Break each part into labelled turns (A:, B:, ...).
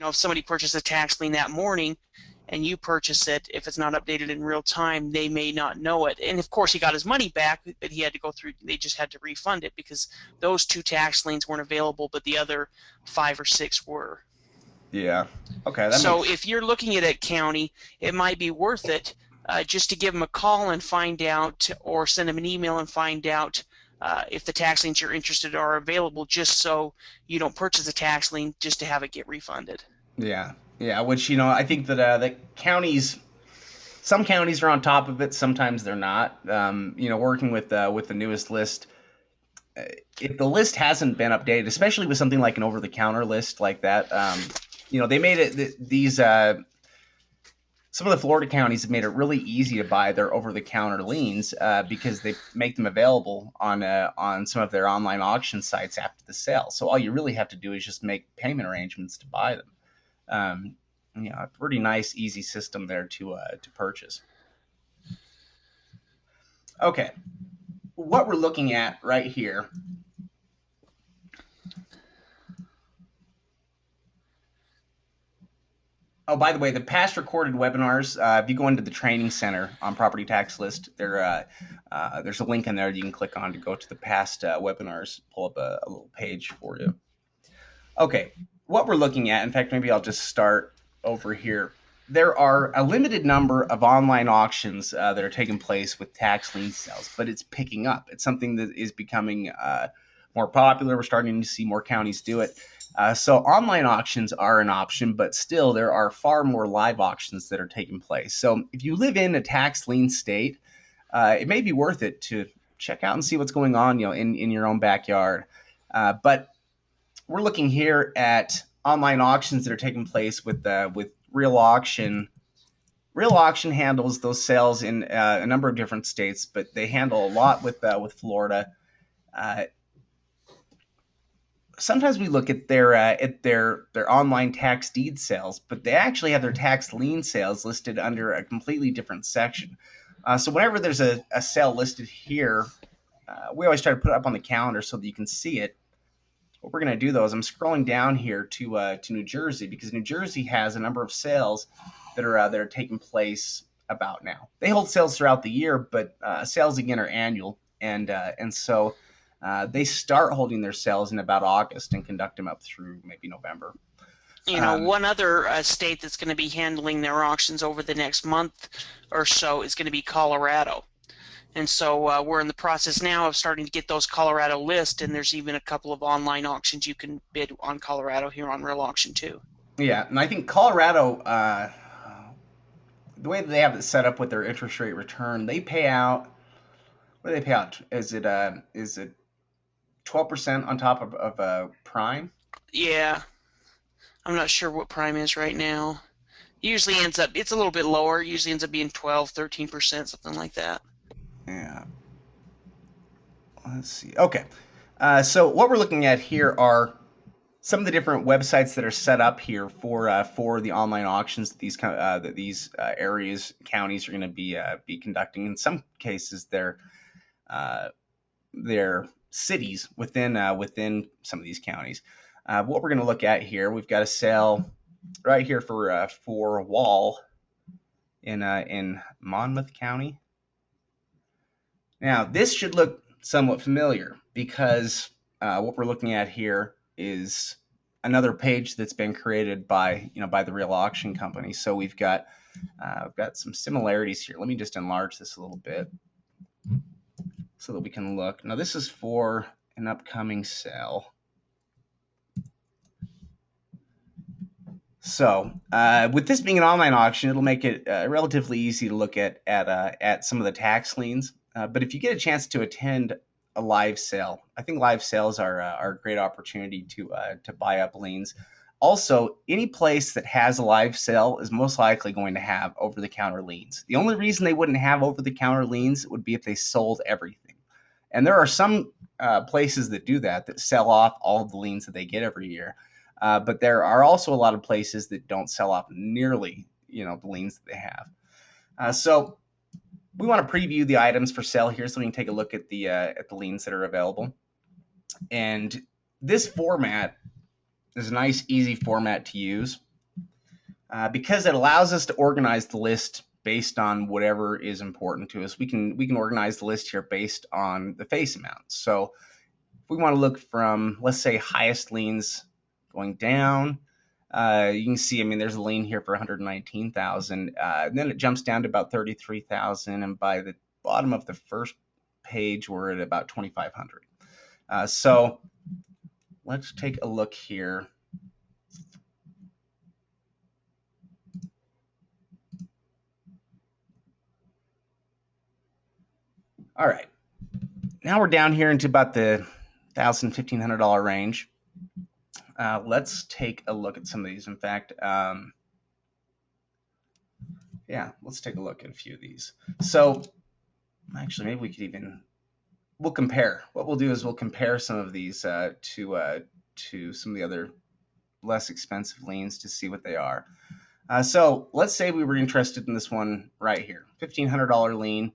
A: if somebody purchased a tax lien that morning and you purchase it, if it's not updated in real time, they may not know it. And of course, he got his money back, but he had to go through, they just had to refund it because those 2 tax liens weren't available, but the other 5 or 6 were.
B: Yeah. Okay, that
A: So
B: makes.
A: if you're looking at a county, it might be worth it just to give them a call and find out, or send them an email and find out if the tax liens you're interested in are available, just so you don't purchase a tax lien just to have it get refunded.
B: Yeah. Yeah. Which I think that the counties. Some counties are on top of it. Sometimes they're not. Working with the newest list, if the list hasn't been updated, especially with something like an over-the-counter list like that, they made it these. Some of the Florida counties have made it really easy to buy their over-the-counter liens because they make them available on some of their online auction sites after the sale. So all you really have to do is just make payment arrangements to buy them. A pretty nice, easy system there to purchase. Okay, what we're looking at right here. Oh, by the way, the past recorded webinars, if you go into the training center on Property Tax List, there's a link in there you can click on to go to the past webinars, pull up a little page for you. Okay, what we're looking at, in fact, maybe I'll just start over here. There are a limited number of online auctions that are taking place with tax lien sales, but it's picking up. It's something that is becoming more popular. We're starting to see more counties do it. So online auctions are an option, but still there are far more live auctions that are taking place. So if you live in a tax lien state, it may be worth it to check out and see what's going on, in your own backyard. But we're looking here at online auctions that are taking place with Real Auction. Real Auction handles those sales in a number of different states, but they handle a lot with Florida. Sometimes we look at their online tax deed sales, but they actually have their tax lien sales listed under a completely different section. So whenever there's a sale listed here, we always try to put it up on the calendar so that you can see it. What we're going to do, though, is I'm scrolling down here to New Jersey, because New Jersey has a number of sales that are taking place about now. They hold sales throughout the year, but sales again are annual, and so they start holding their sales in about August and conduct them up through maybe November.
A: One other state that's going to be handling their auctions over the next month or so is going to be Colorado. And so we're in the process now of starting to get those Colorado lists, and there's even a couple of online auctions you can bid on Colorado here on Real Auction too.
B: Yeah, and I think Colorado, the way that they have it set up with their interest rate return, they pay out. What do they pay out? Is it 12% on top of prime?
A: Yeah, I'm not sure what prime is right now. Usually ends up, it's a little bit lower. Usually ends up being 12, 13%, something like that.
B: Yeah. Let's see. Okay. So what we're looking at here are some of the different websites that are set up here for the online auctions that these areas, counties are going to be conducting. In some cases, they're cities within some of these counties. What we're going to look at here, we've got a sale right here for Wall in Monmouth County. Now, this should look somewhat familiar, because what we're looking at here is another page that's been created by the Real Auction Company. So we've got some similarities here. Let me just enlarge this a little bit so that we can look. Now, this is for an upcoming sale. So with this being an online auction, it'll make it relatively easy to look at some of the tax liens. But if you get a chance to attend a live sale, I think live sales are a great opportunity to buy up liens. Also, any place that has a live sale is most likely going to have over-the-counter liens. The only reason they wouldn't have over-the-counter liens would be if they sold everything. And there are some places that do that sell off all of the liens that they get every year. But there are also a lot of places that don't sell off nearly the liens that they have. So we want to preview the items for sale here so we can take a look at the liens that are available. And this format is a nice, easy format to use. because it allows us to organize the list based on whatever is important to us. We can organize the list here based on the face amount. So if we want to look from, let's say, highest liens going down, you can see, I mean, there's a lien here for 119,000. Then it jumps down to about 33,000, and by the bottom of the first page, we're at about 2,500. So let's take a look here. All right, now we're down here into about the $1,000, $1,500 range. Let's take a look at some of these. In fact, yeah, let's take a look at a few of these. So actually, maybe we could we'll compare. What we'll do is we'll compare some of these to some of the other less expensive liens to see what they are. So let's say we were interested in this one right here, $1,500 lien.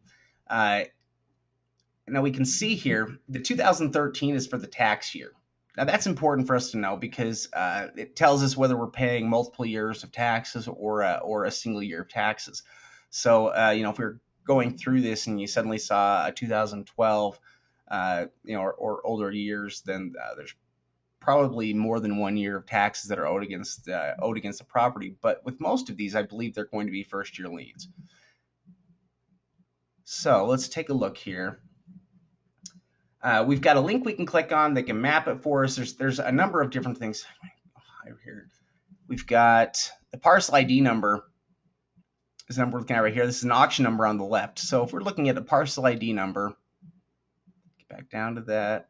B: Now we can see here the 2013 is for the tax year. Now that's important for us to know because it tells us whether we're paying multiple years of taxes or a single year of taxes. So if we're going through this and you suddenly saw a 2012, or older years, then there's probably more than 1 year of taxes that are owed against the property. But with most of these, I believe they're going to be first year liens. So let's take a look here. We've got a link we can click on that can map it for us. There's a number of different things. Over here, we've got the parcel ID number. This number we're looking at right here. This is an auction number on the left. So if we're looking at the parcel ID number, get back down to that.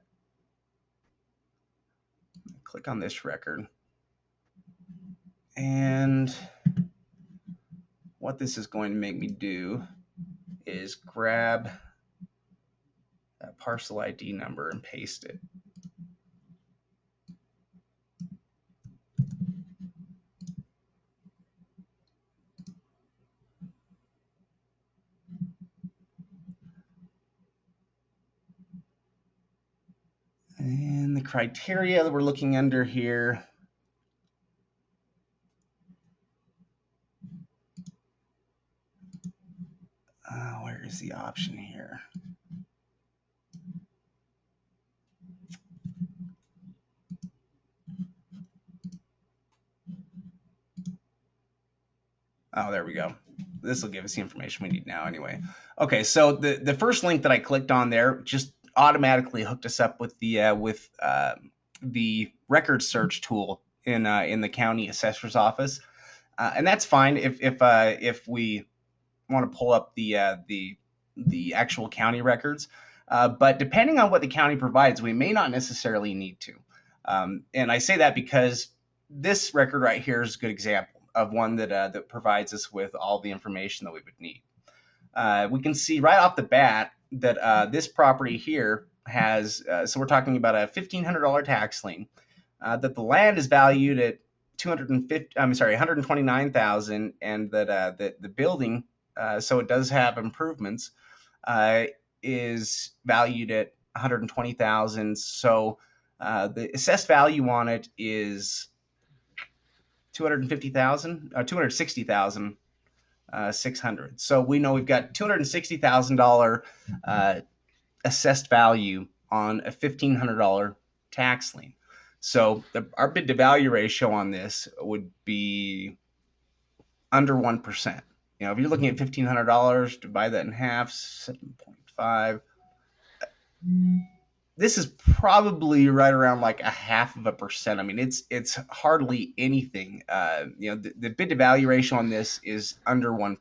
B: Click on this record. And what this is going to make me do is grab that parcel ID number and paste it. And the criteria that we're looking under here. Where is the option here? Oh, there we go. This will give us the information we need now anyway. Okay, so the first link that I clicked on there just automatically hooked us up with the record search tool in the county assessor's office, and that's fine if we want to pull up the actual county records. But depending on what the county provides, we may not necessarily need to. And I say that because this record right here is a good example of one that provides us with all the information that we would need. We can see right off the bat that this property here has, so we're talking about a $1,500 tax lien, that the land is valued at $129,000, and that the building, so it does have improvements, is valued at $120,000. So the assessed value on it is $260,600. So we know we've got $260,000 assessed value on a $1,500 tax lien. So our bid to value ratio on this would be under 1%. If you're looking at $1,500, divide that in half, 7.5. This is probably right around like 0.5%. I mean, it's hardly anything. The bid to value ratio on this is under 1%.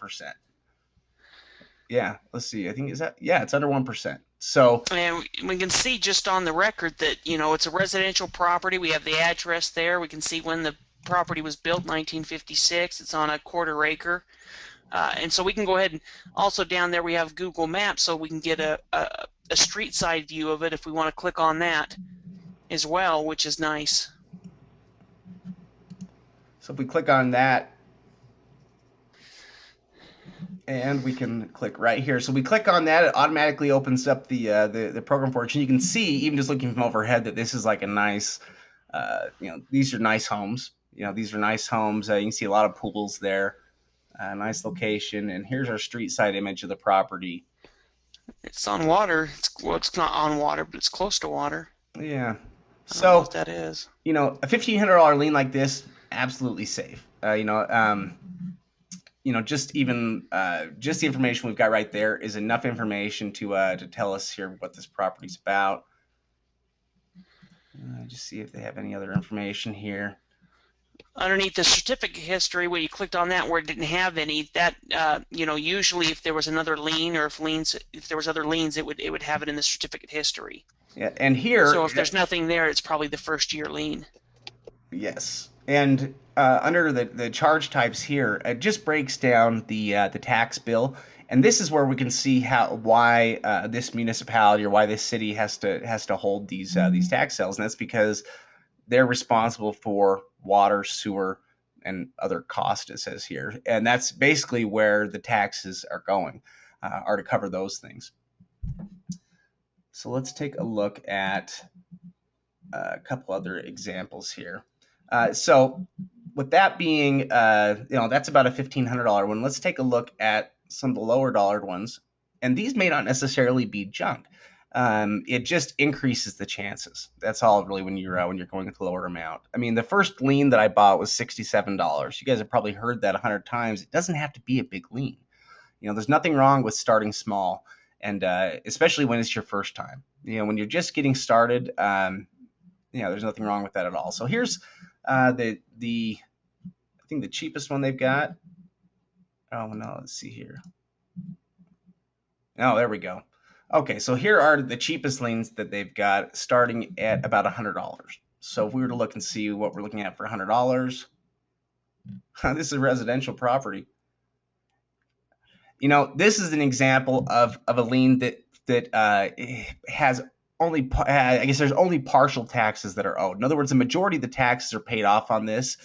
B: Yeah, let's see. I think it's under 1%. So,
A: and we can see just on the record that it's a residential property. We have the address there. We can see when the property was built, 1956. It's on a 1/4 acre. And so we can go ahead and also down there we have Google Maps, so we can get a street side view of it if we want to click on that as well, which is nice.
B: So if we click on that, and we can click right here. So we click on that, it automatically opens up the program for it. And you can see, even just looking from overhead, that this is like a nice, these are nice homes. these are nice homes. You can see a lot of pools there. Nice location. And here's our street side image of the property.
A: It's on water. It's not on water, but it's close to water.
B: Yeah.
A: I don't know what
B: So,
A: that is.
B: a $1,500 lien like this, absolutely safe. Just the information we've got right there is enough information to tell us here what this property's about. Just see if they have any other information here.
A: Underneath the certificate history, when you clicked on that where it didn't have any, that usually if there was another lien or if there was other liens, it would have it in the certificate history.
B: Yeah, and here.
A: So if there's nothing there, it's probably the first year lien.
B: Yes, and under the charge types here, it just breaks down the tax bill, and this is where we can see why this municipality or why this city has to hold these tax sales, and that's because they're responsible for water, sewer, and other costs, it says here, and that's basically where the taxes are going, are to cover those things. So let's take a look at a couple other examples here. So with that being, that's about a $1,500 one. Let's take a look at some of the lower dollared ones. And these may not necessarily be junk. It just increases the chances. That's all really when you're going with a lower amount. I mean, the first lien that I bought was $67. You guys have probably heard that 100 times. It doesn't have to be a big lien. There's nothing wrong with starting small, and especially when it's your first time. When you're just getting started, there's nothing wrong with that at all. So here's I think the cheapest one they've got. Oh no, let's see here. Oh, there we go. Okay, so here are the cheapest liens that they've got, starting at about $100. So if we were to look and see what we're looking at for $100, this is a residential property. This is an example of a lien that has only, I guess there's only partial taxes that are owed. In other words, the majority of the taxes are paid off on this.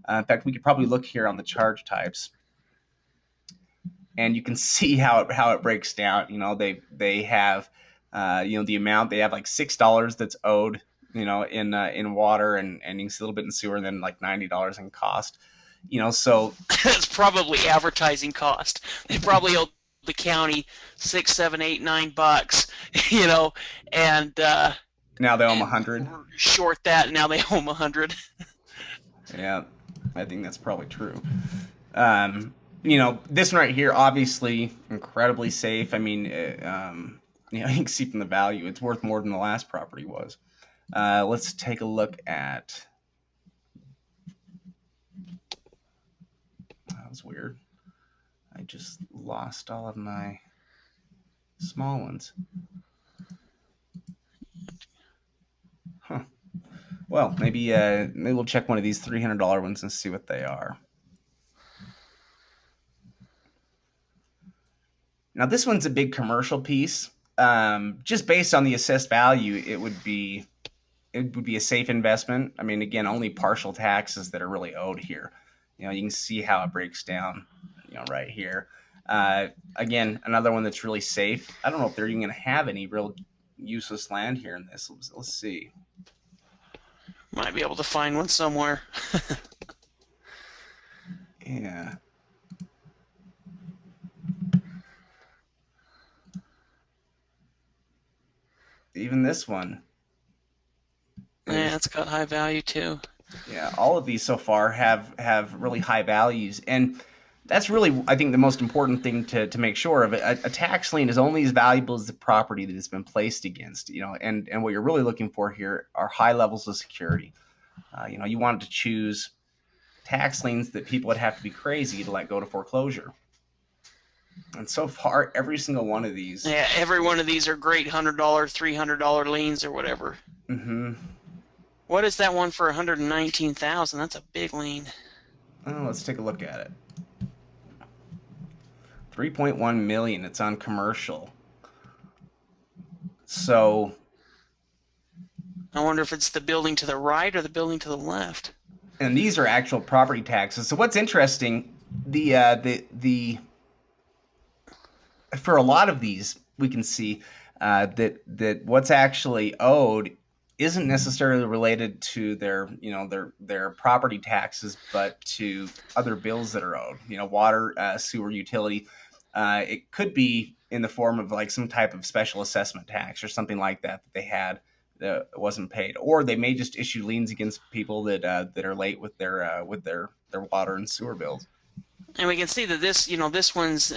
B: In fact, we could probably look here on the charge types, and you can see how it breaks down. They have, the amount. They have like $6 that's owed, in water, and you can see a little bit in sewer, and then like $90 in cost. So
A: that's probably advertising cost. They probably owe the county $6, $7, $8, $9, and
B: now they owe them 100.
A: Short that, and now they owe them 100.
B: Yeah, I think that's probably true. This one right here, obviously incredibly safe. I mean, you can see from the value, it's worth more than the last property was. Let's take a look at. That was weird. I just lost all of my small ones. Huh. Well, maybe we'll check one of these $300 ones and see what they are. Now this one's a big commercial piece. Just based on the assessed value, it would be a safe investment. I mean, again, only partial taxes that are really owed here. You can see how it breaks down, right here. Again, another one that's really safe. I don't know if they're even going to have any real useless land here in this. Let's see.
A: Might be able to find one somewhere.
B: Yeah. Even this one.
A: Yeah, it's got high value too.
B: Yeah, all of these so far have really high values, and that's really, I think, the most important thing to make sure of. A tax lien is only as valuable as the property that it's been placed against, and what you're really looking for here are high levels of security. You want to choose tax liens that people would have to be crazy to let go to foreclosure. And so far, every single one of these.
A: Yeah, every one of these are great $100, $300 liens or whatever.
B: Mm-hmm.
A: What is that one for $119,000? That's a big lien.
B: Oh, let's take a look at it. $3.1 million. It's on commercial. So
A: I wonder if it's the building to the right or the building to the left.
B: And these are actual property taxes. So what's interesting, for a lot of these, we can see that what's actually owed isn't necessarily related to their, their property taxes, but to other bills that are owed, water, sewer, utility. It could be in the form of like some type of special assessment tax or something like that they had that wasn't paid, or they may just issue liens against people that are late with their water and sewer bills.
A: And we can see that this one's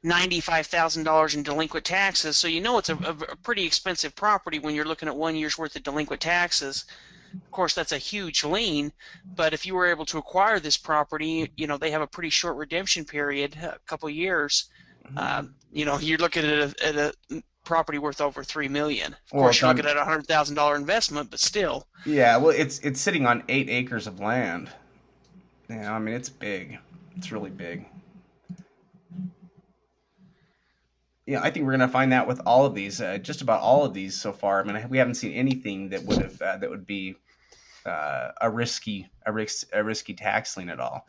A: $95,000 in delinquent taxes. So it's a pretty expensive property when you're looking at 1 year's worth of delinquent taxes. Of course, that's a huge lien, but if you were able to acquire this property, they have a pretty short redemption period, a couple years. You're looking at a property worth over $3 million. Of course, you're looking at a $100,000 investment, but still.
B: Yeah, well, it's sitting on 8 acres of land. I mean, it's big. It's really big. Yeah, I think we're gonna find that with all of these, just about all of these so far. I mean, we haven't seen anything that would be a risky tax lien at all,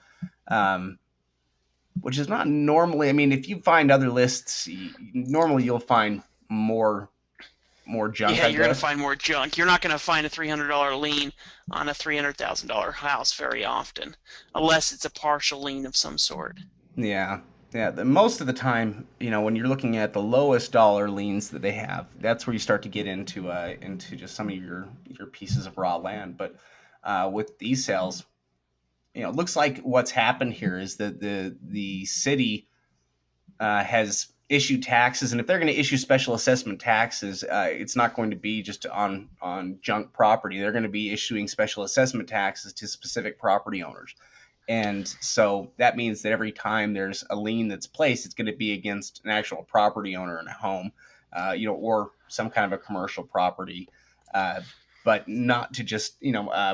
B: which is not normally. I mean, if you find other lists, normally you'll find more junk.
A: Yeah, you're going to find more junk. You're not going to find a $300 lien on a $300,000 house very often, unless it's a partial lien of some sort.
B: Yeah. Yeah, most of the time, when you're looking at the lowest dollar liens that they have, that's where you start to get into just some of your pieces of raw land. But with these sales, it looks like what's happened here is that the city has issued taxes, and if they're going to issue special assessment taxes, it's not going to be just on junk property. They're going to be issuing special assessment taxes to specific property owners. And so that means that every time there's a lien that's placed, it's going to be against an actual property owner in a home, or some kind of a commercial property, but not to just,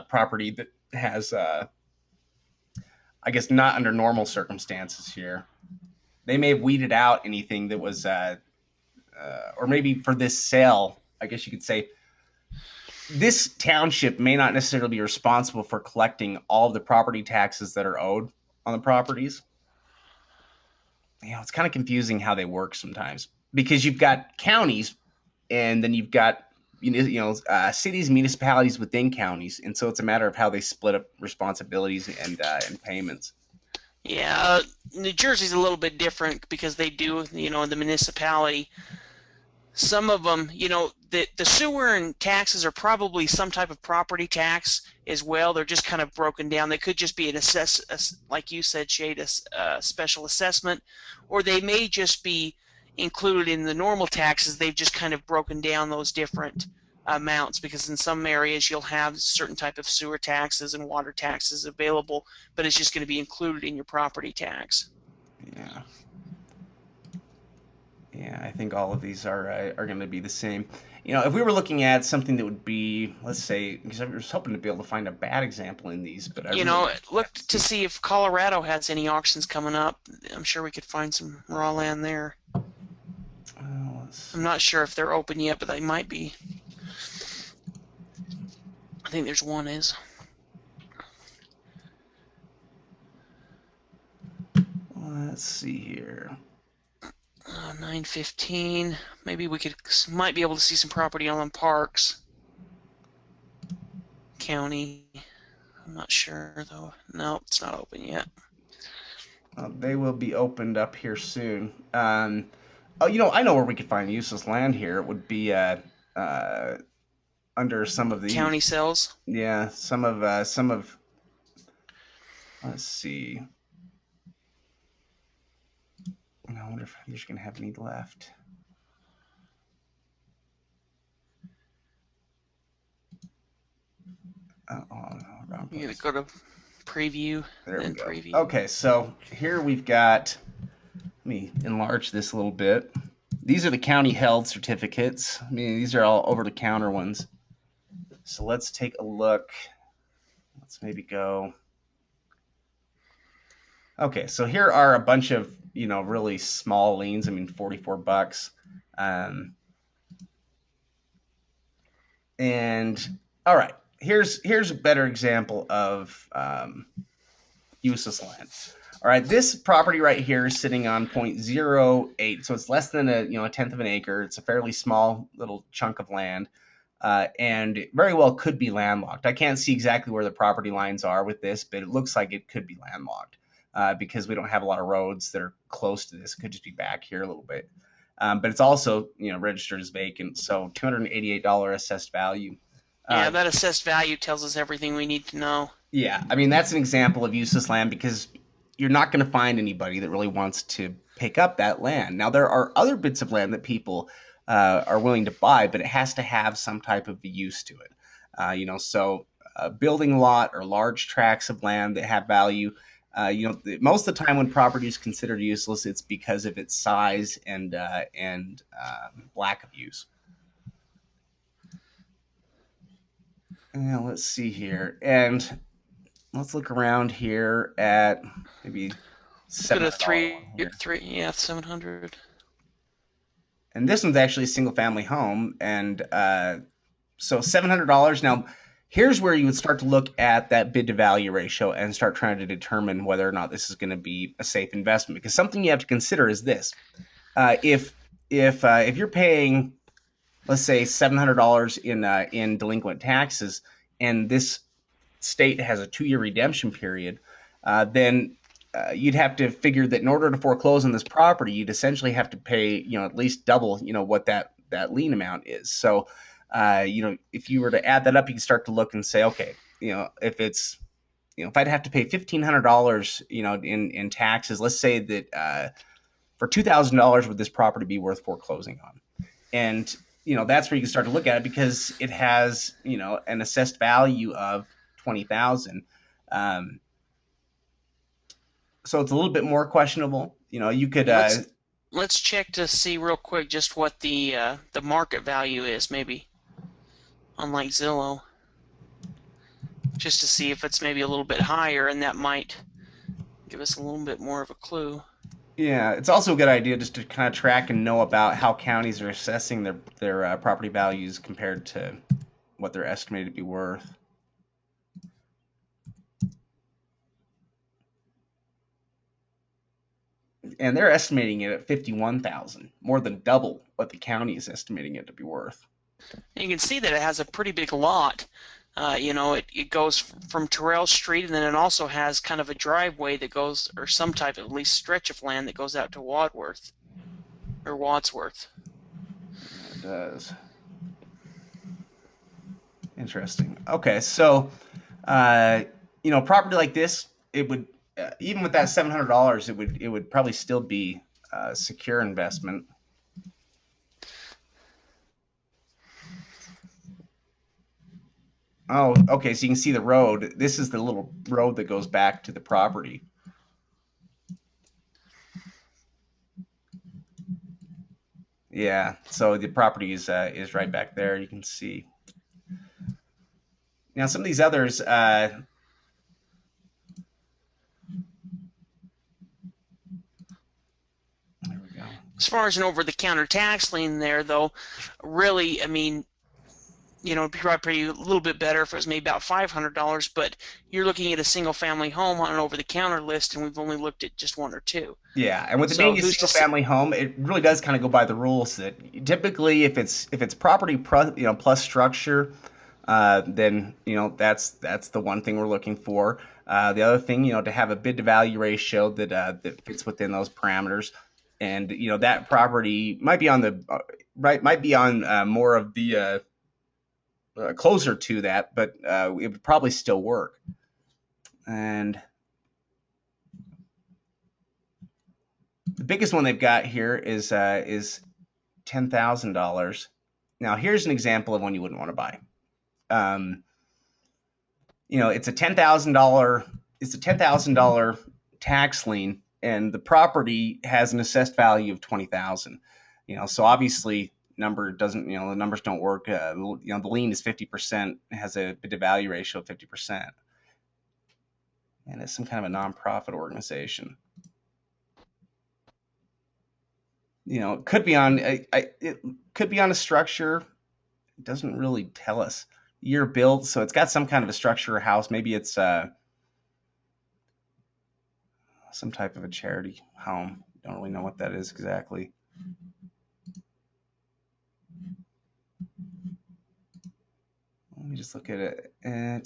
B: property that has, I guess, not under normal circumstances here. They may have weeded out anything that was, or maybe for this sale, I guess you could say, this township may not necessarily be responsible for collecting all of the property taxes that are owed on the properties. It's kind of confusing how they work sometimes, because you've got counties, and then you've got cities, municipalities within counties, and so it's a matter of how they split up responsibilities and payments.
A: Yeah, New Jersey's a little bit different because they do, in the municipality. Some of them, the sewer and taxes are probably some type of property tax as well. They're just kind of broken down. They could just be like you said, Shade, a special assessment, or they may just be included in the normal taxes. They've just kind of broken down those different amounts, because in some areas you'll have certain type of sewer taxes and water taxes available, but it's just going to be included in your property tax.
B: Yeah. Yeah, I think all of these are going to be the same. If we were looking at something that would be, let's say, because I was hoping to be able to find a bad example in these, but
A: look to see if Colorado has any auctions coming up. I'm sure we could find some raw land there. I'm not sure if they're open yet, but they might be. I think there's one is.
B: Let's see here.
A: 915. Maybe we might be able to see some property on Parks County. I'm not sure though. No, it's not open yet.
B: They will be opened up here soon. I know where we could find useless land here. It would be under some of the
A: county sales.
B: Yeah, some of. Let's see. I wonder if you're going to have any left. Oh, no, wrong place.
A: You're going to go to preview.
B: There we go.
A: Preview.
B: Okay, so here we've got, let me enlarge this a little bit. These are the county held certificates. I mean, these are all over-the-counter ones. So let's take a look. Let's maybe go. Okay, so here are a bunch of, really small liens. I mean, $44. And all right, here's a better example of useless land. All right, this property right here is sitting on 0.08, so it's less than a tenth of an acre. It's a fairly small little chunk of land. and it very well could be landlocked. I can't see exactly where the property lines are with this, but it looks like it could be landlocked because we don't have a lot of roads that are close to this. It could just be back here a little bit. But it's also, registered as vacant, so $288 assessed value.
A: Yeah, that assessed value tells us everything we need to know.
B: Yeah, I mean, that's an example of useless land because you're not going to find anybody that really wants to pick up that land. Now, there are other bits of land that people are willing to buy, but it has to have some type of use to it. So a building lot or large tracts of land that have value. Most of the time when property is considered useless, it's because of its size and lack of use. Let's see here, and let's look around here at maybe
A: $700 yeah, 700.
B: And this one's actually a single family home, and so $700. Now, here's where you would start to look at that bid to value ratio and start trying to determine whether or not this is going to be a safe investment. Because something you have to consider is this: if you're paying, let's say, $700 in delinquent taxes, and this state has a 2-year redemption period, then you'd have to figure that in order to foreclose on this property, you'd essentially have to pay, at least double, what that lien amount is. So, if you were to add that up, you can start to look and say, okay, if it's, if I'd have to pay $1,500, in taxes, let's say that for $2,000 would this property be worth foreclosing on? And that's where you can start to look at it because it has, an assessed value of $20,000. So it's a little bit more questionable. You could.
A: Let's check to see real quick just what the market value is, maybe, unlike Zillow, just to see if it's maybe a little bit higher, and that might give us a little bit more of a clue.
B: Yeah, it's also a good idea just to kind of track and know about how counties are assessing their property values compared to what they're estimated to be worth. And they're estimating it at $51,000, more than double what the county is estimating it to be worth.
A: And you can see that it has a pretty big lot. It goes from Terrell Street, and then it also has kind of a driveway that goes, or some type of at least stretch of land that goes out to Wadsworth.
B: It does. Interesting. Okay, so property like this, it would even with that $700, it would probably still be a secure investment. Oh, okay. So you can see the road. This is the little road that goes back to the property. Yeah. So the property is right back there. You can see. Now some of these others. There we go.
A: As far as an over-the-counter tax lien there, though, really, I mean, it'd be probably a little bit better if it was maybe about $500, but you're looking at a single-family home on an over-the-counter list, and we've only looked at just one or two.
B: Yeah, and with it being a single-family home, it really does kind of go by the rules that typically, if it's property plus structure, then that's the one thing we're looking for. The other thing, to have a bid to value ratio that fits within those parameters, and that property might be on more of the closer to that, but it would probably still work. And the biggest one they've got here is $10,000. Now here's an example of one you wouldn't want to buy. It's a $10,000 tax lien, and the property has an assessed value of $20,000. So obviously the numbers don't work. The lien is 50%, it has a bid to value ratio of 50%, and it's some kind of a nonprofit organization. It could be on a structure. It doesn't really tell us year built, so it's got some kind of a structure or house. Maybe it's some type of a charity home. Don't really know what that is exactly. let me just look at it. Maybe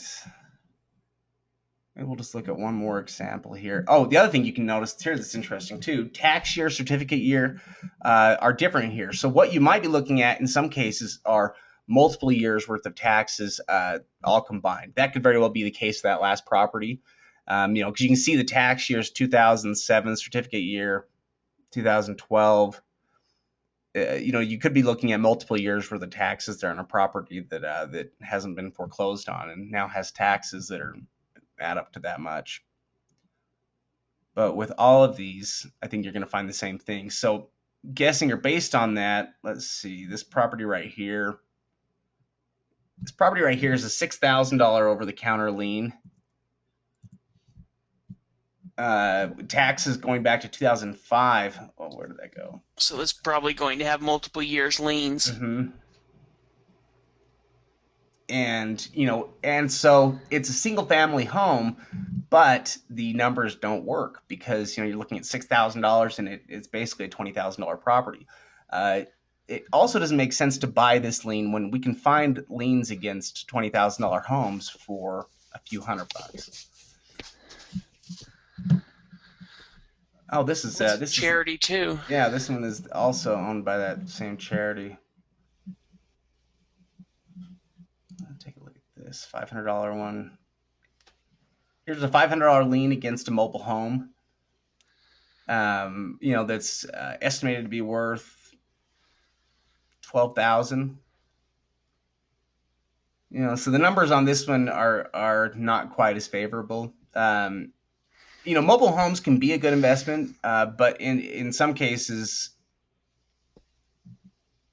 B: we'll just look at one more example here. Oh, the other thing you can notice here that's interesting too, tax year, certificate year are different here. So what you might be looking at in some cases are multiple years worth of taxes all combined. That could very well be the case for that last property. Because you can see the tax years 2007, certificate year 2012. You could be looking at multiple years worth of taxes there on a property that hasn't been foreclosed on and now has taxes that add up to that much. But with all of these, I think you're going to find the same thing. So guessing or based on that, let's see, this property right here. This property right here is a $6,000 over-the-counter lien. Taxes going back to 2005. Oh, where did that go?
A: So it's probably going to have multiple years liens.
B: Mm-hmm. And so it's a single family home, but the numbers don't work because you're looking at $6,000 and it's basically a $20,000 property. It also doesn't make sense to buy this lien when we can find liens against $20,000 homes for a few $100. Oh, this is
A: charity too.
B: Yeah, this one is also owned by that same charity. Take a look at this $500 one. Here's a $500 lien against a mobile home. That's estimated to be worth $12,000. So the numbers on this one are not quite as favorable. Mobile homes can be a good investment, but in some cases,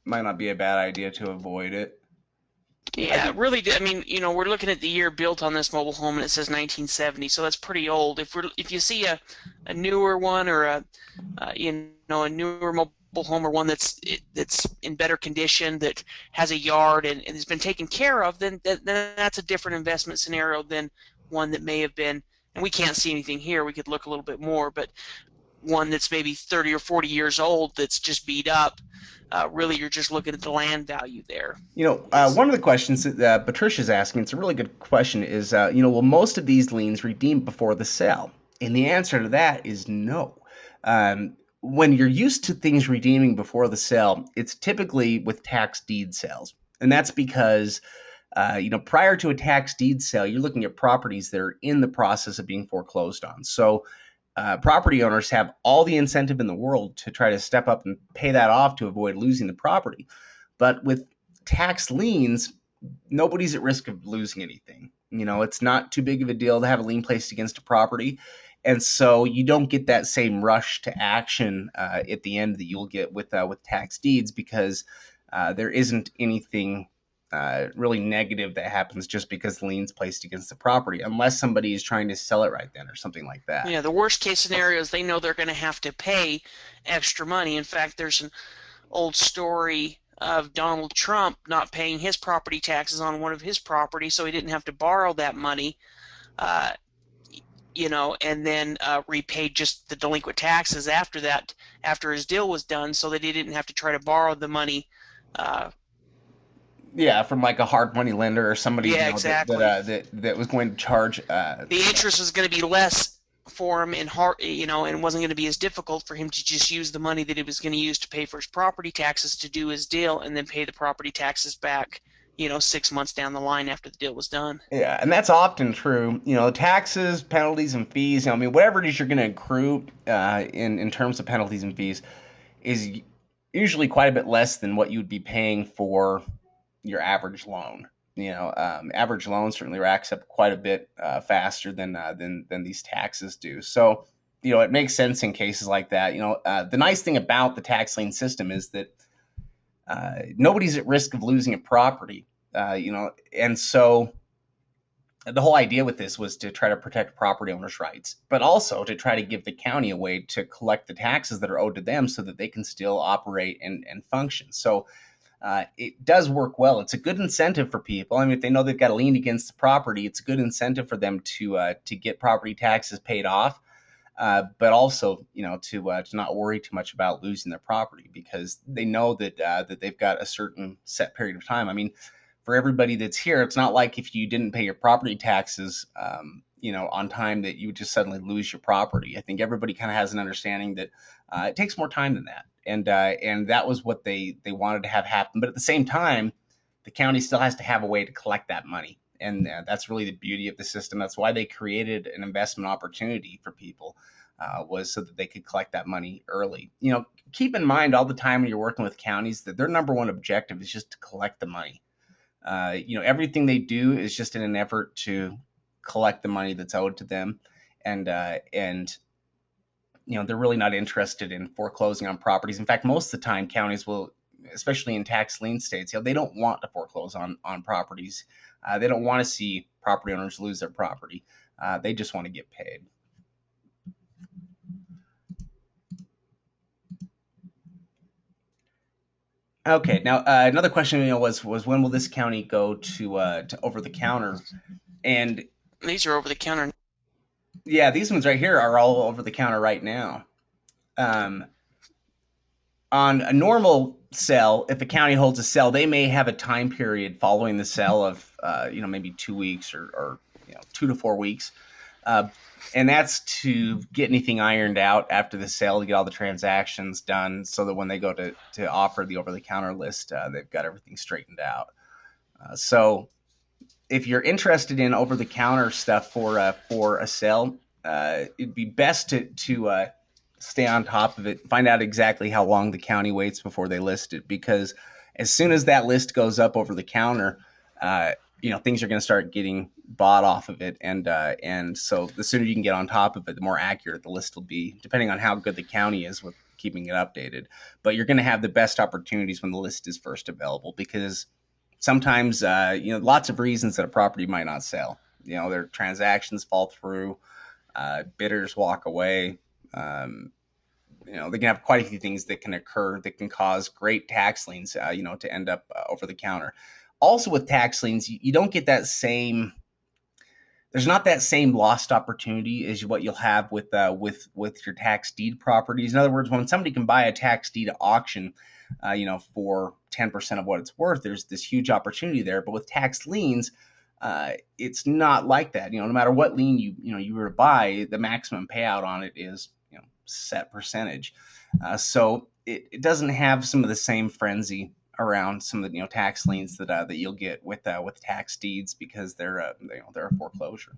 B: might not be a bad idea to avoid it.
A: Yeah, really. I mean, we're looking at the year built on this mobile home, and it says 1970, so that's pretty old. If you see a newer one or a newer mobile home or one that's in better condition, that has a yard and has been taken care of, then that's a different investment scenario than one that may have been. And we can't see anything here. We could look a little bit more, but one that's maybe 30 or 40 years old that's just beat up. Really, you're just looking at the land value there.
B: One of the questions that Patricia's asking, it's a really good question, is, will most of these liens redeem before the sale? And the answer to that is no. When you're used to things redeeming before the sale, it's typically with tax deed sales. And that's because, prior to a tax deed sale, you're looking at properties that are in the process of being foreclosed on. So property owners have all the incentive in the world to try to step up and pay that off to avoid losing the property. But with tax liens, nobody's at risk of losing anything. It's not too big of a deal to have a lien placed against a property. And so you don't get that same rush to action at the end that you'll get with tax deeds, because there isn't anything really negative that happens just because the lien's placed against the property, unless somebody is trying to sell it right then or something like that.
A: Yeah, the worst case scenario is they know they're going to have to pay extra money. In fact, there's an old story of Donald Trump not paying his property taxes on one of his properties, so he didn't have to borrow that money, and then repaid just the delinquent taxes after that, after his deal was done, so that he didn't have to try to borrow the money.
B: From like a hard money lender or somebody
A: exactly.
B: that was going to charge.
A: The interest was going to be less for him, and and wasn't going to be as difficult for him to just use the money that he was going to use to pay for his property taxes to do his deal, and then pay the property taxes back, 6 months down the line after the deal was done.
B: Yeah, and that's often true. Taxes, penalties, and fees. Whatever it is you're going to accrue in terms of penalties and fees is usually quite a bit less than what you would be paying for your average loan. Average loan certainly racks up quite a bit faster than these taxes do. So, it makes sense in cases like that. The nice thing about the tax lien system is that nobody's at risk of losing a property. And so the whole idea with this was to try to protect property owners' rights, but also to try to give the county a way to collect the taxes that are owed to them so that they can still operate and function. So it does work well. It's a good incentive for people. If they know they've got a lien against the property, it's a good incentive for them to get property taxes paid off, but also to not worry too much about losing their property, because they know that they've got a certain set period of time. for everybody that's here, it's not like if you didn't pay your property taxes, on time, that you would just suddenly lose your property. I think everybody kind of has an understanding that it takes more time than that, and that was what they wanted to have happen. But at the same time, the county still has to have a way to collect that money, and that's really the beauty of the system. That's why they created an investment opportunity for people, was so that they could collect that money early. Keep in mind all the time when you're working with counties that their number one objective is just to collect the money. Everything they do is just in an effort to collect the money that's owed to them, and they're really not interested in foreclosing on properties. In fact, most of the time, counties will, especially in tax lien states, they don't want to foreclose on properties. They don't want to see property owners lose their property. They just want to get paid. Okay, now another question, was when will this county go to over the counter? And
A: these are over the counter.
B: Yeah, these ones right here are all over the counter right now. On a normal sale, if the county holds a sale, they may have a time period following the sale of maybe 2 weeks or 2 to 4 weeks, and that's to get anything ironed out after the sale, to get all the transactions done, so that when they go to offer the over-the-counter list, they've got everything straightened out. So if you're interested in over-the-counter stuff for a sale, it'd be best to stay on top of it, find out exactly how long the county waits before they list it, because as soon as that list goes up over the counter, things are going to start getting bought off of it, and so the sooner you can get on top of it, the more accurate the list will be, depending on how good the county is with keeping it updated. But you're going to have the best opportunities when the list is first available, because sometimes lots of reasons that a property might not sell. Their transactions fall through, bidders walk away. They can have quite a few things that can occur that can cause great tax liens, to end up over the counter. Also, with tax liens, you don't get that same. There's not that same lost opportunity as what you'll have with your tax deed properties. In other words, when somebody can buy a tax deed at auction, for 10% of what it's worth, there's this huge opportunity there. But with tax liens, it's not like that. No matter what lien you were to buy, the maximum payout on it is set percentage. So it doesn't have some of the same frenzy around some of the tax liens that you'll get with tax deeds, because they're a foreclosure.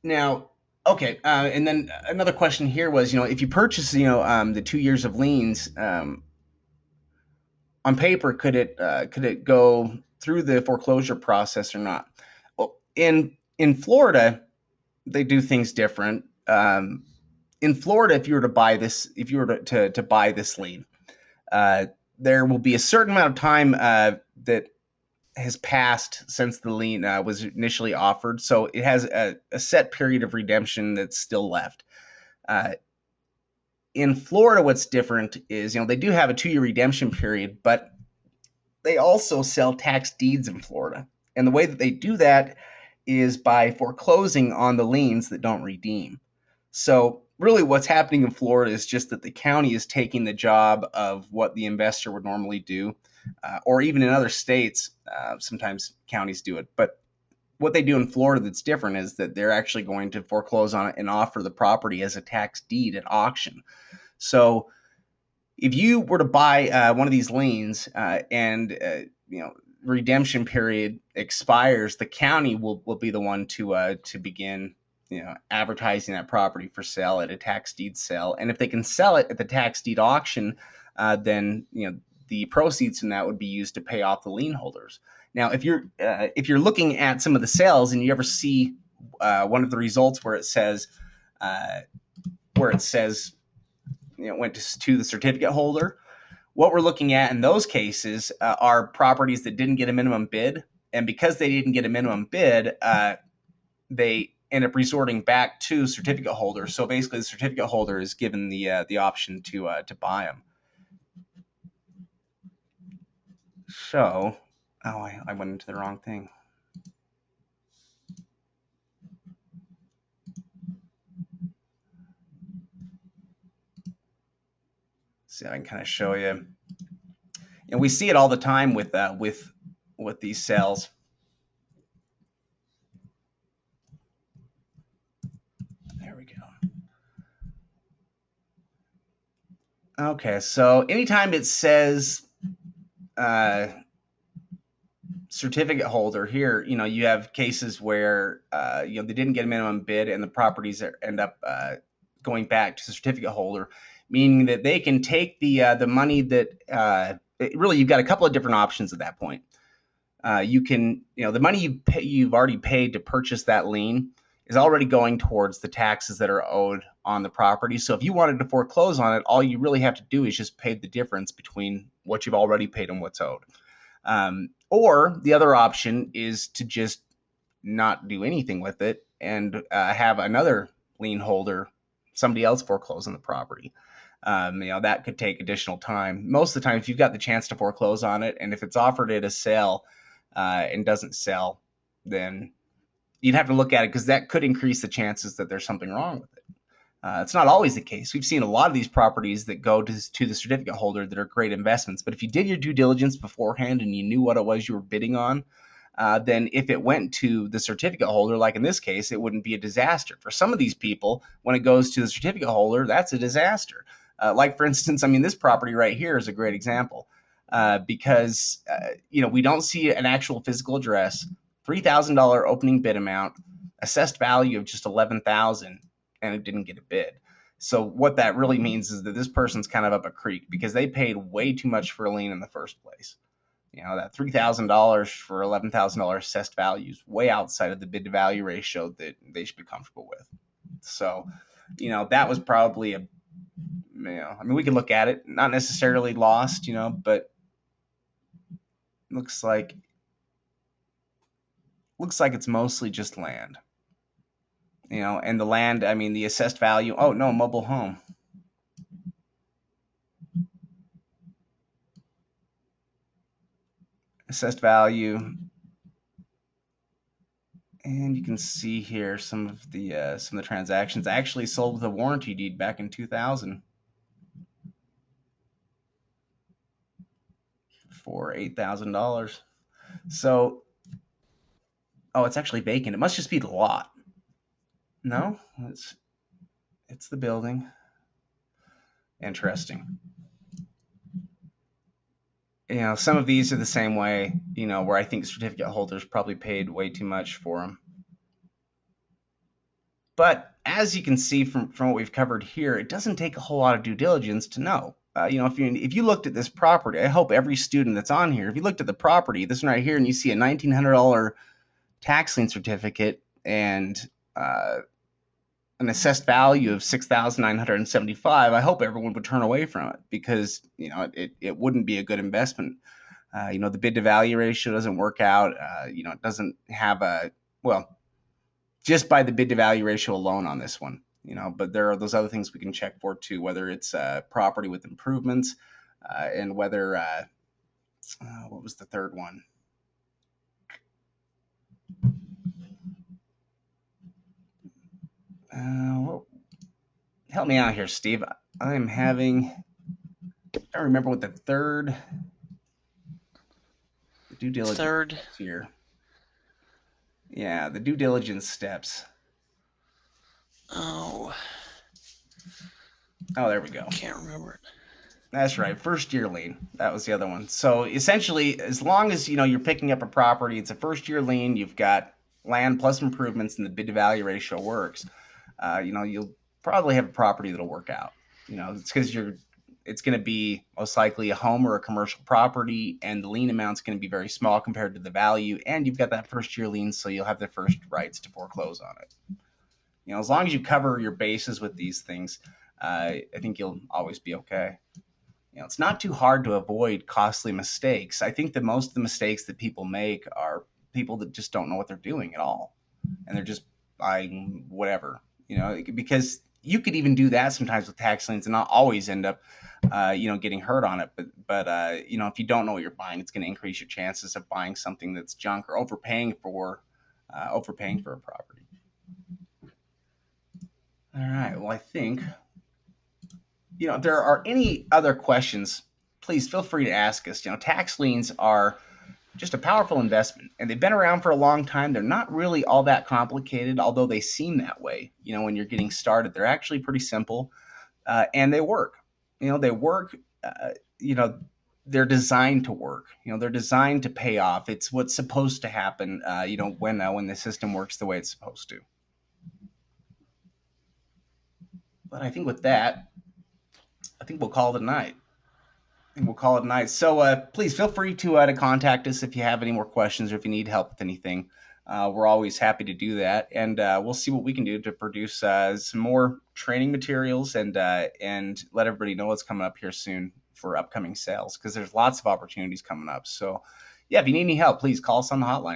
B: Now, okay, and then another question here was, if you purchase, the 2 years of liens, on paper, could it go through the foreclosure process or not? Well, in Florida, they do things different. In Florida, if you were to buy this, to buy this lien, there will be a certain amount of time that has passed since the lien was initially offered. So it has a set period of redemption that's still left. In Florida, what's different is, they do have a 2-year redemption period, but they also sell tax deeds in Florida. And the way that they do that is by foreclosing on the liens that don't redeem. So really what's happening in Florida is just that the county is taking the job of what the investor would normally do, or even in other states, sometimes counties do it. But what they do in Florida that's different is that they're actually going to foreclose on it and offer the property as a tax deed at auction. So if you were to buy one of these liens, and redemption period expires, the county will be the one to begin advertising that property for sale at a tax deed sale. And if they can sell it at the tax deed auction, then the proceeds from that would be used to pay off the lien holders. Now, if you're looking at some of the sales and you ever see one of the results where it says went to the certificate holder, what we're looking at in those cases are properties that didn't get a minimum bid, and because they didn't get a minimum bid, they end up resorting back to certificate holders. So basically, the certificate holder is given the option to buy them. So, I went into the wrong thing. see if I can kind of show you. And we see it all the time with these sales. There we go. Okay, so anytime it says certificate holder here, you have cases where they didn't get a minimum bid and the properties end up going back to the certificate holder, meaning that they can take the money that really you've got a couple of different options at that point. You can, the money you've already paid to purchase that lien is already going towards the taxes that are owed on the property. So if you wanted to foreclose on it, all you really have to do is just pay the difference between what you've already paid and what's owed. Or the other option is to just not do anything with it and have another lien holder, somebody else foreclose on the property. That could take additional time. Most of the time, if you've got the chance to foreclose on it, and if it's offered at a sale and doesn't sell, then you'd have to look at it because that could increase the chances that there's something wrong with it. It's not always the case. We've seen a lot of these properties that go to the certificate holder that are great investments. But if you did your due diligence beforehand and you knew what it was you were bidding on, then if it went to the certificate holder, like in this case, it wouldn't be a disaster. For some of these people, when it goes to the certificate holder, that's a disaster. Like, for instance, this property right here is a great example because, we don't see an actual physical address, $3,000 opening bid amount, assessed value of just $11,000, and it didn't get a bid. So what that really means is that this person's kind of up a creek because they paid way too much for a lien in the first place. That $3,000 for $11,000 assessed value is way outside of the bid to value ratio that they should be comfortable with. So, that was probably we can look at it, not necessarily lost, but looks like it's mostly just land. And the land, the assessed value, oh no, mobile home. Assessed value. And you can see here some of the transactions actually sold with a warranty deed back in 2000 for $8,000. So, it's actually vacant. It must just be the lot. No, it's the building. Interesting. Some of these are the same way, where I think certificate holders probably paid way too much for them. But as you can see from what we've covered here, it doesn't take a whole lot of due diligence to know. If you looked at this property, I hope every student that's on here, if you looked at the property, this one right here, and you see a $1,900 tax lien certificate and an assessed value of $6,975, I hope everyone would turn away from it because it wouldn't be a good investment. The bid to value ratio doesn't work out. It doesn't have just by the bid to value ratio alone on this one. But there are those other things we can check for too, whether it's property with improvements and whether what was the third one? Help me out here, Steve. I don't remember what the due diligence here. Yeah, the due diligence steps.
A: Oh,
B: there we go.
A: Can't remember it.
B: That's right. First year lien. That was the other one. So essentially, as long as you're picking up a property, it's a first year lien. You've got land plus improvements, and the bid to value ratio works. You'll probably have a property that'll work out. It's because it's going to be most likely a home or a commercial property, and the lien amount's going to be very small compared to the value, and you've got that first year lien, so you'll have the first rights to foreclose on it. As long as you cover your bases with these things, I think you'll always be okay. It's not too hard to avoid costly mistakes. I think that most of the mistakes that people make are people that just don't know what they're doing at all, and they're just buying whatever, because you could even do that sometimes with tax liens and not always end up, getting hurt on it. But if you don't know what you're buying, it's going to increase your chances of buying something that's junk or overpaying for a property. All right. Well, I think if there are any other questions, please feel free to ask us. Tax liens are just a powerful investment, and they've been around for a long time. They're not really all that complicated, although they seem that way. When you're getting started, they're actually pretty simple, and they work. They work. You know, they're designed to work. They're designed to pay off. It's what's supposed to happen. When the system works the way it's supposed to. But I think with that, I think we'll call it a night. We'll call it a night. So please feel free to contact us if you have any more questions or if you need help with anything. We're always happy to do that, and we'll see what we can do to produce some more training materials and let everybody know what's coming up here soon for upcoming sales, because there's lots of opportunities coming up. So yeah, if you need any help, please call us on the hotline.